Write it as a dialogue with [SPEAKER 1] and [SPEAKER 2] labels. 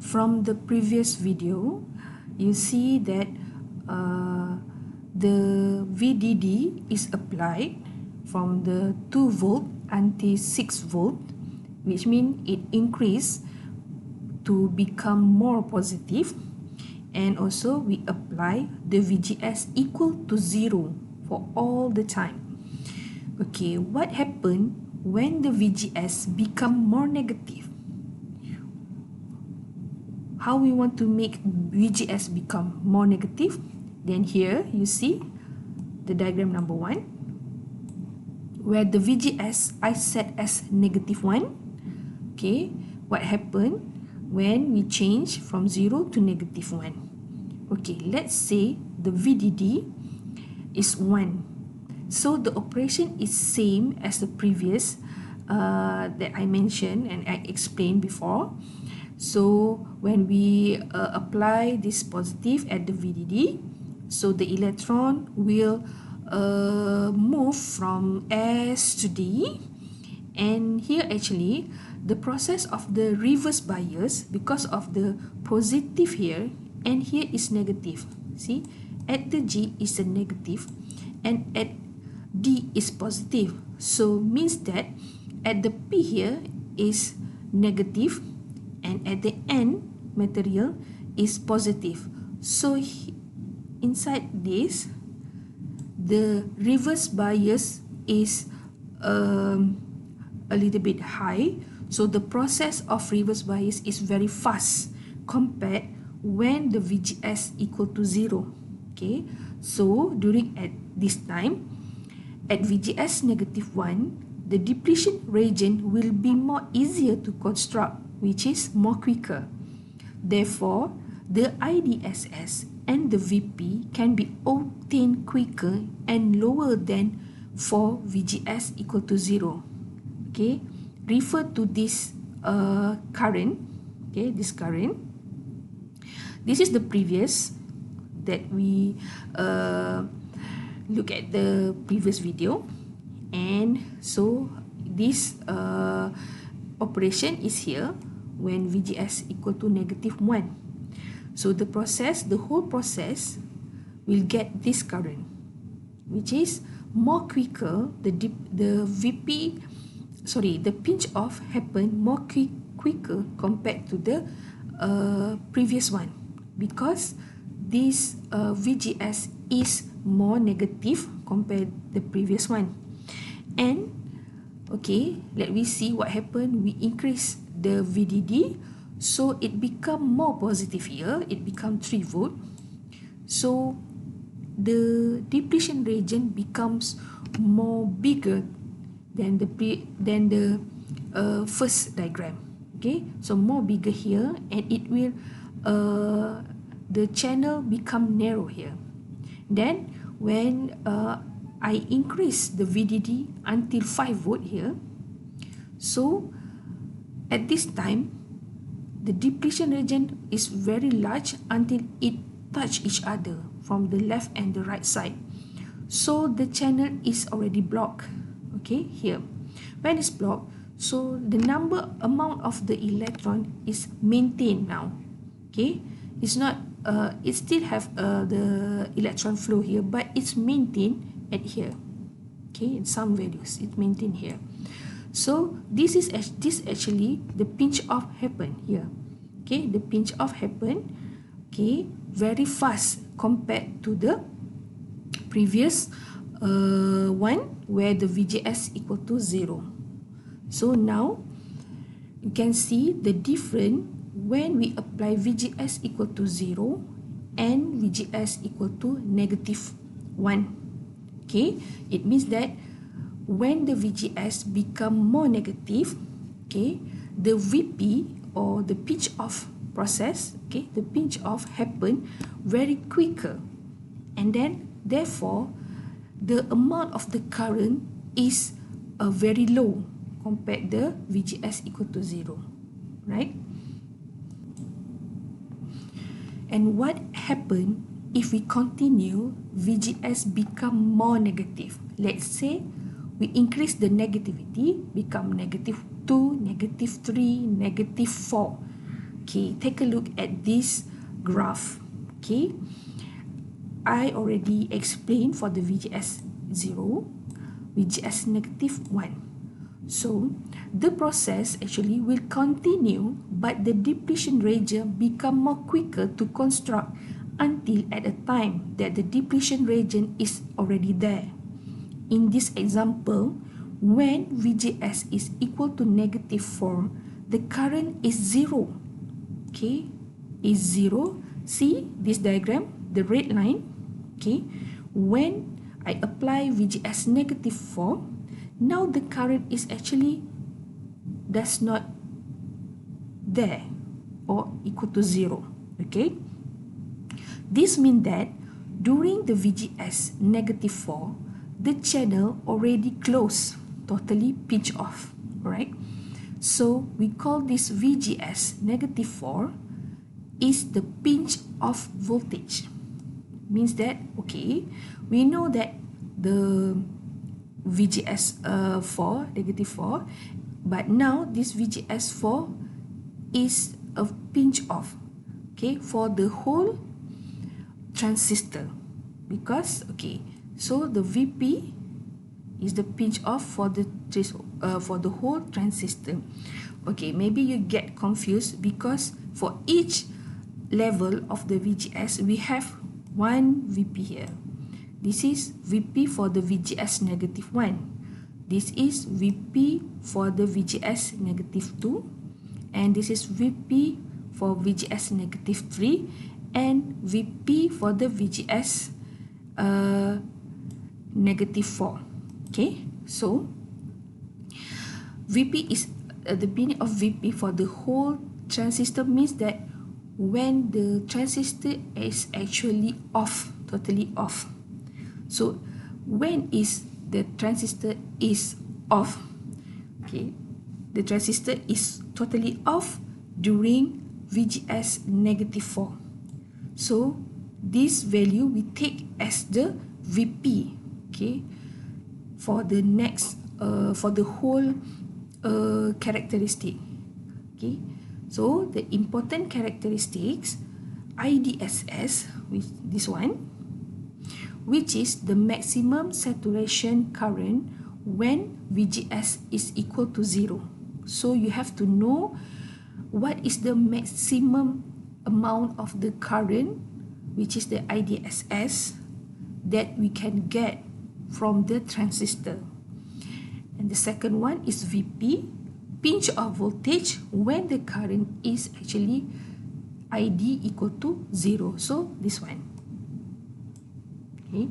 [SPEAKER 1] from the previous video, you see that the VDD is applied from the 2 volt until 6 volt, which means it increased to become more positive. And also we apply the VGS equal to 0 for all the time. Okay, what happened when the VGS become more negative? How we want to make VGS become more negative? Then here you see the diagram number 1, where the VGS I set as -1. Okay, what happened when we change from 0 to -1? Okay, let's say the VDD is 1. So the operation is same as the previous that I mentioned and I explained before. So when we apply this positive at the VDD, so the electron will move from S to D. And here actually the process of the reverse bias, because of the positive here and here is negative. See, at the G is a negative and at D is positive. So means that at the P here is negative and at the N material is positive. So inside this, the reverse bias is a little bit high. So the process of reverse bias is very fast compared when the VGS equal to 0. Okay, so during at this time, at VGS -1, the depletion region will be more easier to construct, which is more quicker. Therefore, the IDSS and the VP can be obtained quicker and lower than for VGS equal to 0. Okay, refer to this current. Okay, this current. This is the previous that we look at the previous video, and so this operation is here when VGS equal to -1. So the whole process will get this current, which is more quicker. The pinch off happen more quicker compared to the previous one, because this VGS is more negative compared the previous one. And okay, let me see what happened. We increase the VDD, so it become more positive here. It become 3 volt. So the depletion region becomes more bigger than the first diagram. Okay, so more bigger here, and it will the channel become narrow here. Then when I increase the VDD until 5 volt here, so at this time the depletion region is very large until it touch each other from the left and the right side. So the channel is already blocked. Okay, here when it's blocked, so the amount of the electron is maintained now. Okay, it's not it still have the electron flow here, but it's maintained at here. Okay, in some values it's maintained here. So this actually the pinch off happen here. Okay, the pinch off happen, okay, very fast compared to the previous one where the VGS equal to 0. So now you can see the difference when we apply VGS equal to 0 and VGS equal to -1. Okay, it means that when the VGS become more negative, okay, the VP or the pinch off process, okay, the pinch off happen very quicker, and then therefore the amount of the current is very low compared the VGS equal to 0, right? And what happen if we continue VGS become more negative? Let's say we increase the negativity, become -2, -3, -4. Okay, take a look at this graph. Okay, I already explained for the VGS 0, VGS negative 1. So, the process actually will continue, but the depletion region become more quicker to construct until at a time that the depletion region is already there. In this example, when VGS is equal to negative 4, the current is 0. Okay, is 0. See this diagram, the red line. Okay, when I apply VGS negative 4, now the current is actually does not there or equal to 0. Okay, this means that during the VGS negative 4, the channel already closed, totally pinch off. Alright, so we call this VGS negative 4 is the pinch off voltage. Means that, okay, we know that the VGS 4, negative 4, but now this VGS 4 is a pinch off, okay, for the whole transistor. Because, okay, so the VP is the pinch off for the whole transistor. Okay, maybe you get confused because for each level of the VGS, we have one VP here. This is VP for the VGS negative 1. This is VP for the VGS negative 2. And this is VP for VGS negative 3. And VP for the VGS negative 4. Okay, so VP is the meaning of VP for the whole transistor means that when the transistor is actually off, totally off. So when is the transistor is off? Okay, the transistor is totally off during VGS negative 4. So this value we take as the VP. Okay, for the next for the whole characteristic. Okay, so the important characteristics IDSS with this one, which is the maximum saturation current when VGS is equal to 0. So you have to know what is the maximum amount of the current, which is the IDSS, that we can get from the transistor. And the second one is VP, pinch off voltage when the current is actually ID equal to 0. So this one. Okay.